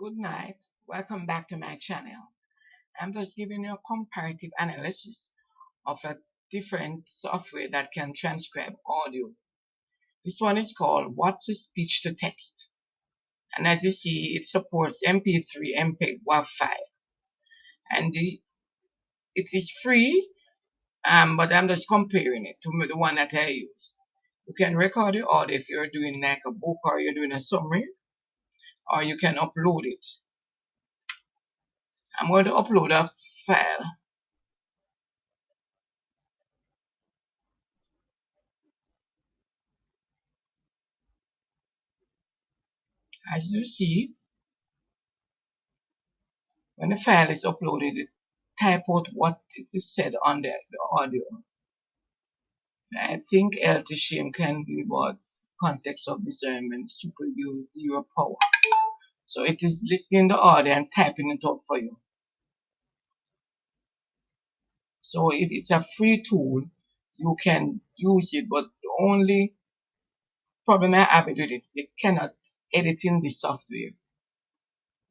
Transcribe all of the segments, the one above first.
Good night. Welcome back to my channel. I'm just giving you a comparative analysis of a different software that can transcribe audio. This one is called What's a Speech to Text. And as you see, it supports MP3, MPEG, WAV5. And it is free, but I'm just comparing it to the one that I use. You can record the audio if you're doing like a book or you're doing a summary, or you can upload it. I'm going to upload a file. As you see, when the file is uploaded, it type out what it is said on the audio. I think LT can be about context of discernment, super your power. So it is listening the audio and typing it out for you. So if it's a free tool, you can use it, but the only problem I have with it, you cannot edit in the software.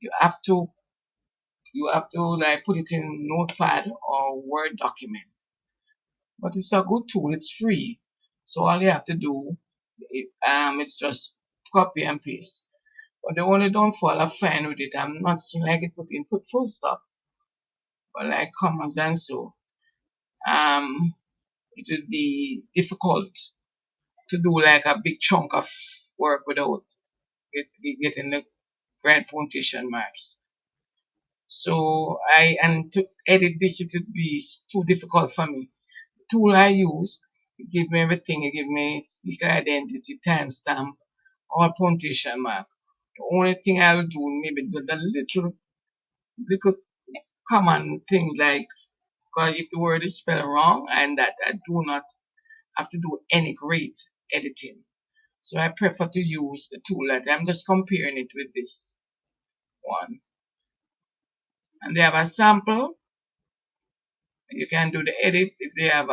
You have to like put it in Notepad or Word document. But it's a good tool. It's free. So all you have to do, it's just copy and paste. But the only downfall I find with it, I'm not seeing like it put full stop, but like commas and so. It would be difficult to do like a big chunk of work without getting the right punctuation marks. So and to edit this, it would be too difficult for me. The tool I use, it give me everything. It give me speaker identity, timestamp, or punctuation mark. The only thing I'll do maybe the little common things like, because if the word is spelled wrong, and that I do not have to do any great editing. So I prefer to use the tool that I'm just comparing it with this one. And they have a sample. You can do the edit if they have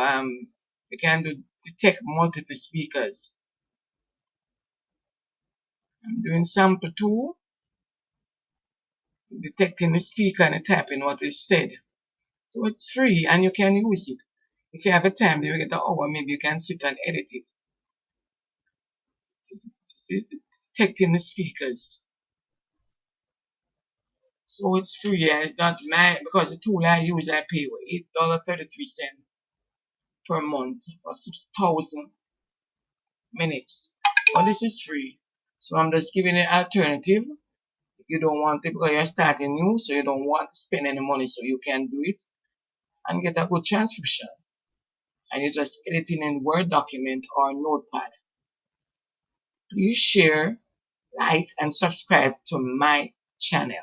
you can do detect multiple speakers. I'm doing sample 2, detecting the speaker and typing what is said. So it's free and you can use it. If you have a time, you get an hour, maybe you can sit and edit it. Detecting the speakers. So it's free. Not my, because the tool I use, I pay $8.33 per month for 6,000 minutes. But this is free. So I'm just giving an alternative. If you don't want it because you're starting new, so you don't want to spend any money, so you can do it and get a good transcription. And you're just editing in Word document or Notepad. Please share, like, and subscribe to my channel.